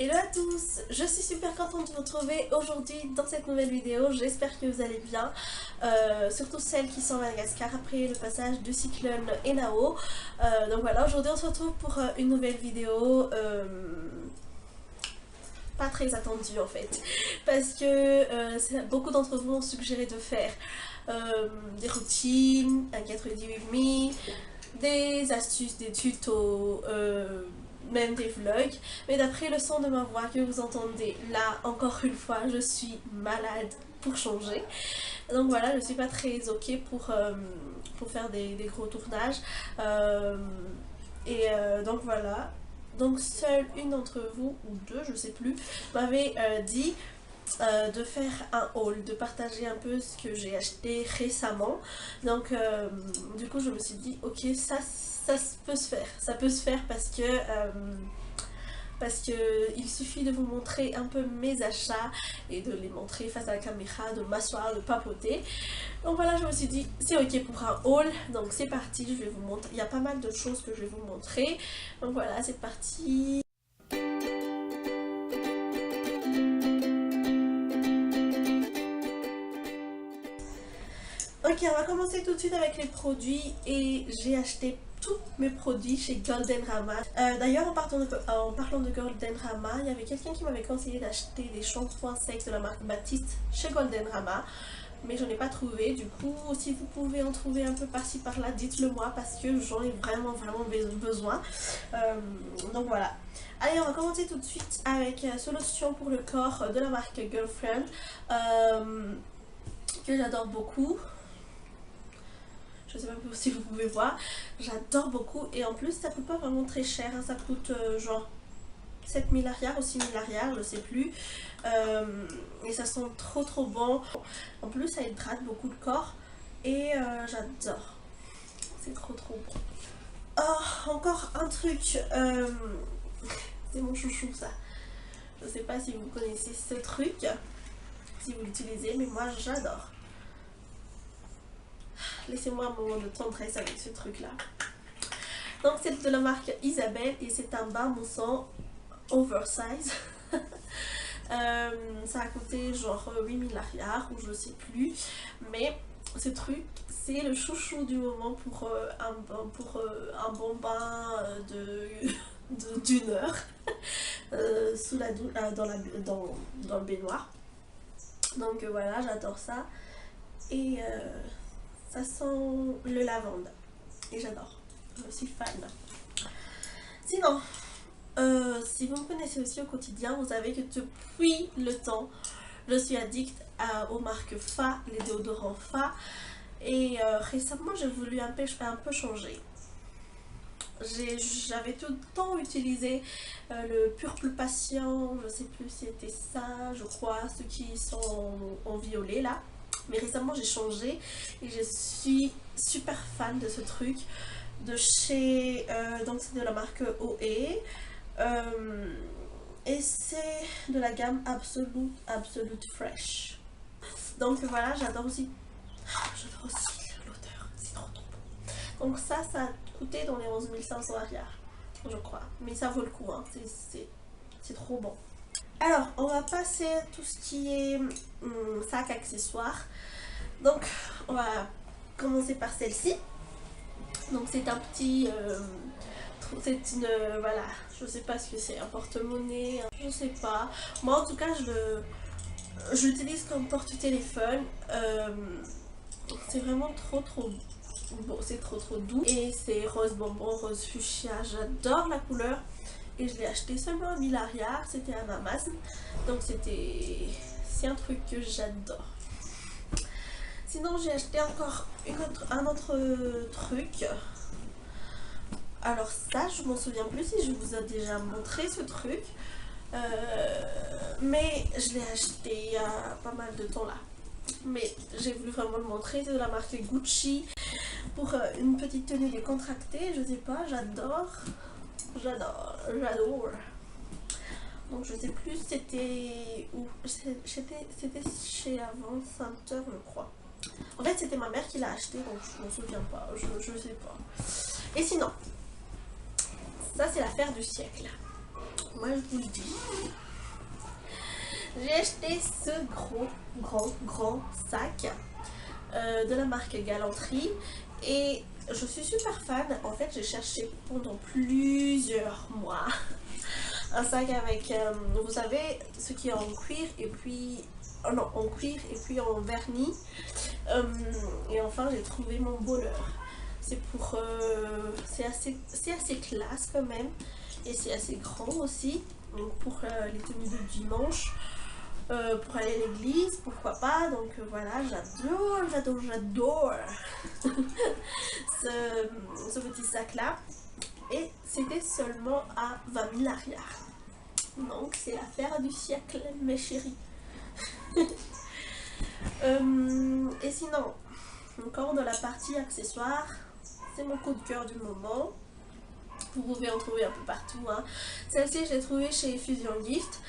Hello à tous, je suis super contente de vous retrouver aujourd'hui dans cette nouvelle vidéo, j'espère que vous allez bien, surtout celles qui sont à Madagascar après le passage du cyclone Enao. Donc voilà, aujourd'hui on se retrouve pour une nouvelle vidéo pas très attendue en fait, parce que beaucoup d'entre vous ont suggéré de faire des routines, un Get Ready With Me, des astuces, des tutos, même des vlogs, mais d'après le son de ma voix que vous entendez là, encore une fois, je suis malade pour changer. Donc voilà, je suis pas très ok pour faire des gros tournages. Donc voilà. Donc seule une d'entre vous, ou deux, je sais plus, m'avait dit de faire un haul, de partager un peu ce que j'ai acheté récemment. Donc du coup je me suis dit ok, ça peut se faire, ça peut se faire parce que il suffit de vous montrer un peu mes achats et de les montrer face à la caméra, de m'asseoir, de papoter. Donc voilà, je me suis dit c'est ok pour un haul, donc c'est parti, je vais vous montrer, il y a pas mal de choses que je vais vous montrer. Donc voilà, c'est parti. Ok, on va commencer tout de suite avec les produits et j'ai acheté tous mes produits chez Golden Rama. D'ailleurs, en parlant de Golden Rama, il y avait quelqu'un qui m'avait conseillé d'acheter des shampoings secs de la marque Baptiste chez Golden Rama, mais j'en ai pas trouvé. Du coup, si vous pouvez en trouver un peu par-ci par-là, dites-le moi parce que j'en ai vraiment besoin. Donc voilà. Allez, on va commencer tout de suite avec solution pour le corps de la marque Girlfriend que j'adore beaucoup. Je sais pas si vous pouvez voir, j'adore beaucoup et en plus ça coûte pas vraiment très cher, hein. Ça coûte genre 7000 arrière ou 6000 arrière, je sais plus, et ça sent trop bon. En plus ça hydrate beaucoup le corps et j'adore, c'est trop bon. Oh, encore un truc, c'est mon chouchou ça, je sais pas si vous connaissez ce truc, si vous l'utilisez, mais moi j'adore. Laissez-moi un moment de tendresse avec ce truc là. Donc c'est de la marque Isabelle et c'est un bain moussant oversize. Ça a coûté genre 8000 arrière ou je sais plus. Mais ce truc c'est le chouchou du moment pour un bon bain d'une heure sous la douche, dans le baignoire. Donc voilà, j'adore ça. Et ça sent le lavande et j'adore, je suis fan. Sinon, si vous me connaissez aussi au quotidien, vous savez que depuis le temps, je suis addict aux marques Fa, les déodorants Fa. Et récemment, j'ai voulu un peu changer. J'avais tout le temps utilisé le Purple Patient, je sais plus si c'était ça, je crois, ceux qui sont en violet là. Mais récemment j'ai changé et je suis super fan de ce truc de chez donc c'est de la marque OE et c'est de la gamme Absolute Fresh. Donc voilà, j'adore aussi l'odeur, c'est trop bon. Donc ça a coûté dans les 11 500 arrière je crois, mais ça vaut le coup, hein. C'est trop bon. Alors, on va passer à tout ce qui est sac accessoires. Donc, on va commencer par celle-ci. Donc, c'est un petit... c'est une... voilà, je sais pas ce que c'est, un porte-monnaie, je sais pas. Moi, en tout cas, je l'utilise comme porte-téléphone. C'est vraiment trop bon, c'est trop doux. Et c'est rose bonbon, rose fuchsia, j'adore la couleur. Et je l'ai acheté seulement à 1000 arrière, c'était à Amazon. Donc c'est un truc que j'adore. Sinon j'ai acheté encore un autre truc. Alors ça je m'en souviens plus si je vous ai déjà montré ce truc. Mais je l'ai acheté il y a pas mal de temps là. Mais j'ai voulu vraiment le montrer, c'est de la marque Gucci. Pour une petite tenue décontractée, je sais pas, j'adore. Donc je sais plus c'était où, c'était chez Avant Center je crois. En fait c'était ma mère qui l'a acheté donc je m'en souviens pas, je sais pas. Et sinon, ça c'est l'affaire du siècle. moi je vous le dis. J'ai acheté ce grand sac de la marque Galanterie et je suis super fan. En fait, j'ai cherché pendant plusieurs mois un sac avec, vous savez, ce qui est en cuir et puis, oh non, en cuir et puis en vernis. Et enfin, j'ai trouvé mon bonheur. C'est pour, c'est assez classe quand même et c'est assez grand aussi. Donc pour les tenues de dimanche. Pour aller à l'église, pourquoi pas, donc voilà, j'adore ce petit sac là et c'était seulement à 20 000 arrières, donc c'est l'affaire du siècle mes chéris. Et sinon, encore dans la partie accessoires, c'est mon coup de cœur du moment. Vous pouvez en trouver un peu partout, hein. Celle-ci je l'ai trouvée chez Fusion Gift.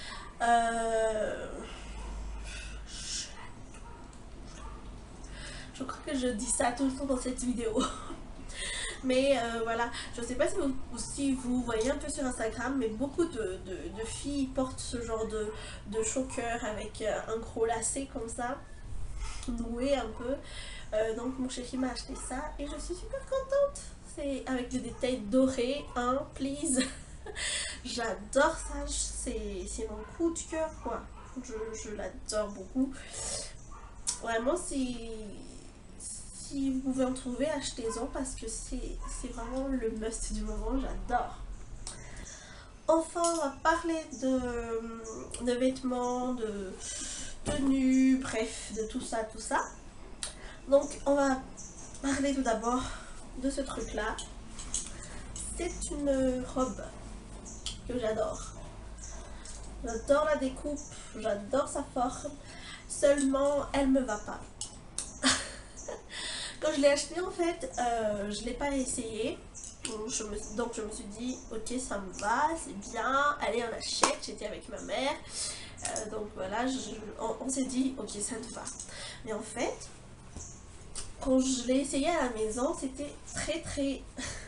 Je crois que je dis ça tout le temps dans cette vidéo. Mais voilà, je ne sais pas si vous voyez un peu sur Instagram, mais beaucoup de filles portent ce genre de choker avec un gros lacet comme ça, noué un peu. Donc mon chéri m'a acheté ça et je suis super contente. C'est avec des détails dorés, hein, please. J'adore ça, c'est mon coup de cœur quoi. Je l'adore beaucoup. Vraiment, si vous pouvez en trouver, achetez-en parce que c'est vraiment le must du moment, j'adore. Enfin, on va parler de vêtements, de tenues, bref, de tout ça, tout ça. Donc, on va parler tout d'abord de ce truc-là. C'est une robe que j'adore. J'adore la découpe, j'adore sa forme, seulement elle me va pas. Quand je l'ai acheté en fait, je ne l'ai pas essayé, donc je me suis dit ok ça me va, c'est bien, allez on achète, j'étais avec ma mère, donc voilà, on s'est dit ok ça te va. Mais en fait, quand je l'ai essayé à la maison, c'était très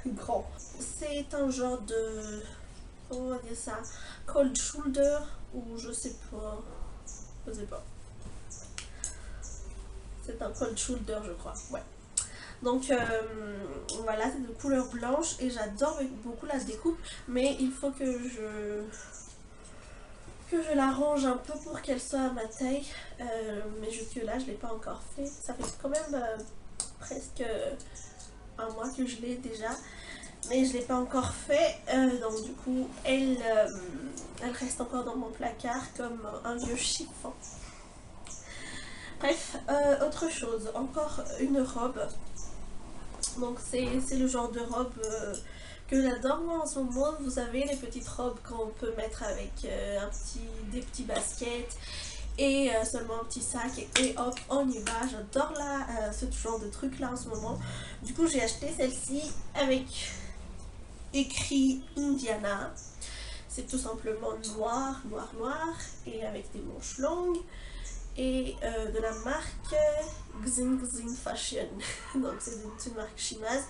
grand. C'est un genre de, comment on va dire ça, cold shoulder ou je sais pas. C'est un cold shoulder je crois, ouais. Donc voilà, c'est de couleur blanche et j'adore beaucoup la découpe, mais il faut que je la range un peu pour qu'elle soit à ma taille, mais jusque là je l'ai pas encore fait. Ça fait quand même presque un mois que je l'ai déjà, mais je l'ai pas encore fait, donc du coup elle reste encore dans mon placard comme un vieux chiffon. Bref, autre chose, encore une robe. Donc c'est le genre de robe que j'adore moi en ce moment. Vous savez, les petites robes qu'on peut mettre avec des petits baskets et seulement un petit sac et hop on y va. J'adore ce genre de truc là en ce moment. Du coup j'ai acheté celle-ci avec écrit Indiana. C'est tout simplement noir et avec des manches longues. Et de la marque Xing Fashion. Donc c'est une marque chinoise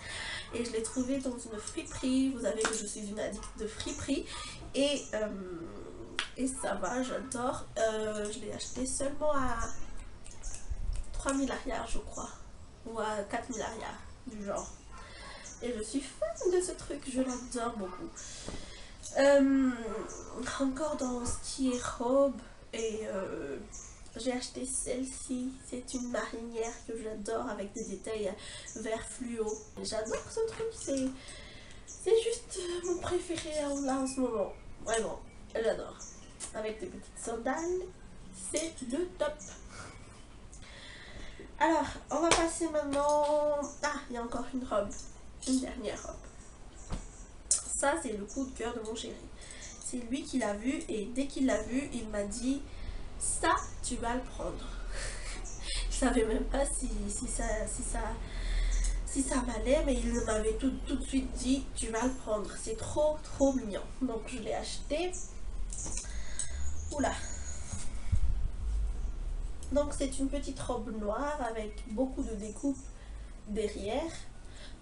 et je l'ai trouvée dans une friperie. Vous savez que je suis une addict de friperie et ça va, j'adore. Je l'ai acheté seulement à 3000 arrières je crois, ou à 4000 arrières du genre. Et je suis fan de ce truc, je l'adore beaucoup. Encore dans ce qui est robe et j'ai acheté celle-ci, c'est une marinière que j'adore avec des détails vert fluo. J'adore ce truc, c'est juste mon préféré là en ce moment. Vraiment, j'adore. Avec des petites sandales, c'est le top. Alors, on va passer maintenant... Ah, il y a encore une robe, une dernière robe. Ça, c'est le coup de cœur de mon chéri. C'est lui qui l'a vu et dès qu'il l'a vu, il m'a dit... Ça, tu vas le prendre. Je savais même pas si ça m'allait, mais il m'avait tout de suite dit tu vas le prendre. C'est trop mignon. Donc je l'ai acheté. Oula. Donc c'est une petite robe noire avec beaucoup de découpe derrière.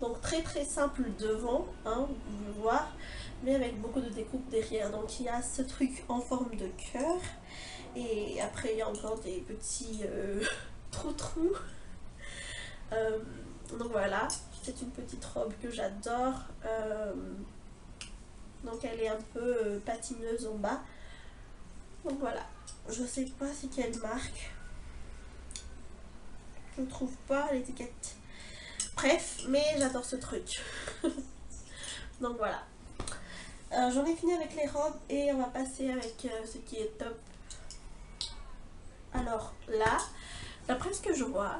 Donc très simple devant, hein, vous pouvez voir. mais avec beaucoup de découpe derrière. Donc il y a ce truc en forme de cœur et après il y a encore des petits trous. Donc voilà, c'est une petite robe que j'adore. Donc elle est un peu patineuse en bas. Donc voilà, je sais pas c'est quelle marque. Je trouve pas l'étiquette. Bref, mais j'adore ce truc. Donc voilà. J'en ai fini avec les robes et on va passer avec ce qui est top. Alors là, d'après ce que je vois,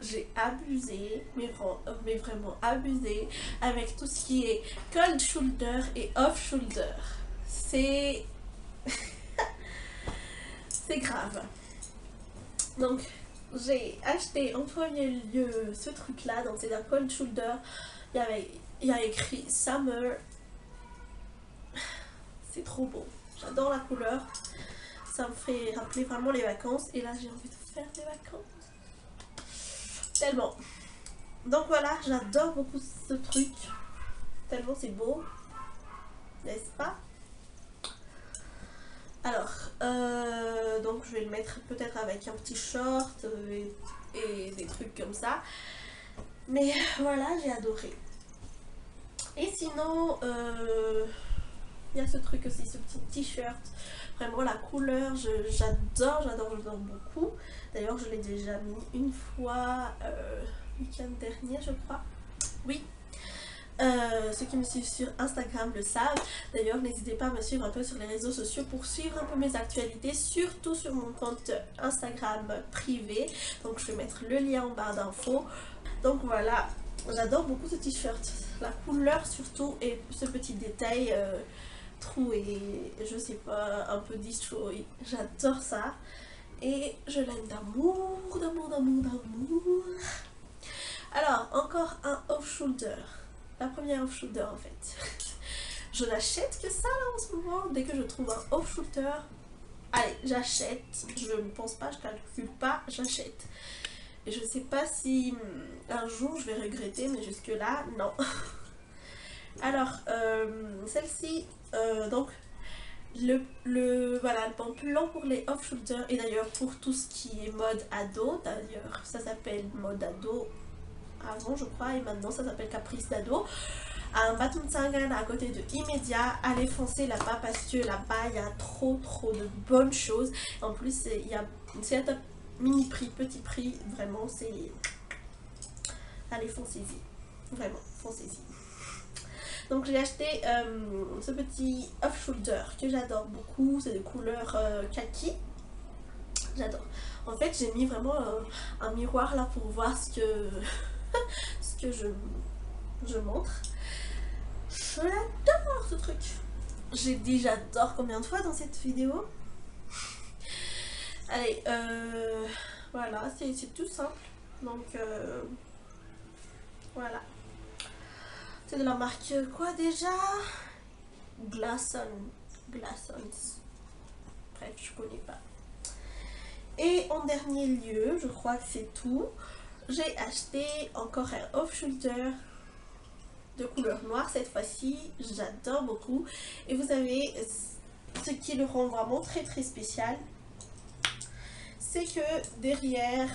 j'ai abusé, mais vraiment abusé avec tout ce qui est cold shoulder et off shoulder. C'est c'est grave. Donc j'ai acheté en premier lieu ce truc là, donc c'est un cold shoulder. Il y a écrit Summer. C'est trop beau, j'adore la couleur, ça me fait rappeler vraiment les vacances et là j'ai envie de faire des vacances tellement. Donc voilà, j'adore beaucoup ce truc tellement c'est beau, n'est-ce pas? Alors donc je vais le mettre peut-être avec un petit short et des trucs comme ça, mais voilà, j'ai adoré. Et sinon il y a ce truc aussi, ce petit t-shirt, vraiment la couleur, j'adore beaucoup. D'ailleurs je l'ai déjà mis une fois le week-end dernier je crois. Oui, ceux qui me suivent sur Instagram le savent. D'ailleurs n'hésitez pas à me suivre un peu sur les réseaux sociaux pour suivre un peu mes actualités, surtout sur mon compte Instagram privé. Donc je vais mettre le lien en barre d'infos. Donc voilà, j'adore beaucoup ce t-shirt, la couleur surtout et ce petit détail troué, je sais pas, un peu destroy. J'adore ça et je l'aime d'amour. Alors encore un off-shoulder, la première off-shoulder en fait. Je n'achète que ça là en ce moment. Dès que je trouve un off-shoulder, allez j'achète. Je ne pense pas, je calcule pas, j'achète. Et je sais pas si un jour je vais regretter, mais jusque là non. Alors celle-ci donc voilà, le bon plan pour les off-shoulder et d'ailleurs pour tout ce qui est mode ado. D'ailleurs ça s'appelle mode ado avant je crois et maintenant ça s'appelle caprice d'ado. Un Batumtsangan à côté de Immédiat, allez foncer là-bas parce que là-bas il y a trop de bonnes choses. En plus c'est un mini prix, petit prix, vraiment c'est... Allez foncez-y, vraiment foncez-y. Donc j'ai acheté ce petit off-shoulder que j'adore beaucoup, c'est de couleur kaki, j'adore. En fait j'ai mis vraiment un miroir là pour voir ce que je montre. Je l'adore ce truc. J'ai dit j'adore combien de fois dans cette vidéo. Allez, voilà, c'est tout simple. Donc voilà. C'est de la marque quoi déjà? Glassons. Bref, je connais pas. Et en dernier lieu, je crois que c'est tout. J'ai acheté encore un off-shoulder de couleur noire cette fois-ci. J'adore beaucoup. Et vous savez, ce qui le rend vraiment très spécial, c'est que derrière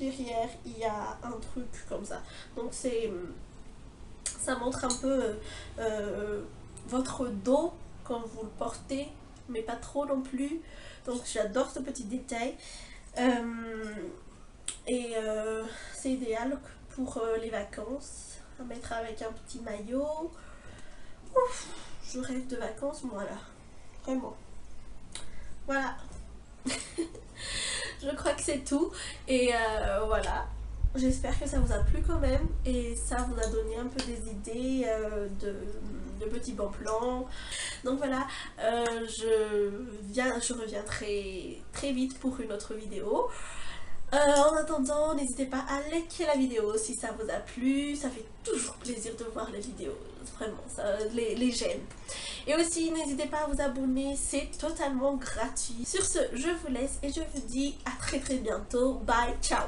il y a un truc comme ça. Donc ça montre un peu votre dos quand vous le portez, mais pas trop non plus. Donc j'adore ce petit détail. C'est idéal pour les vacances, à mettre avec un petit maillot. Ouf, je rêve de vacances moi là, vraiment. Voilà. Je crois que c'est tout et voilà, j'espère que ça vous a plu quand même et ça vous a donné un peu des idées de petits bons plans. Donc voilà, je reviens très vite pour une autre vidéo. En attendant, n'hésitez pas à liker la vidéo si ça vous a plu, ça fait toujours plaisir de voir les vidéos, vraiment, les j'aime. Et aussi, n'hésitez pas à vous abonner, c'est totalement gratuit. Sur ce, je vous laisse et je vous dis à très bientôt. Bye, ciao!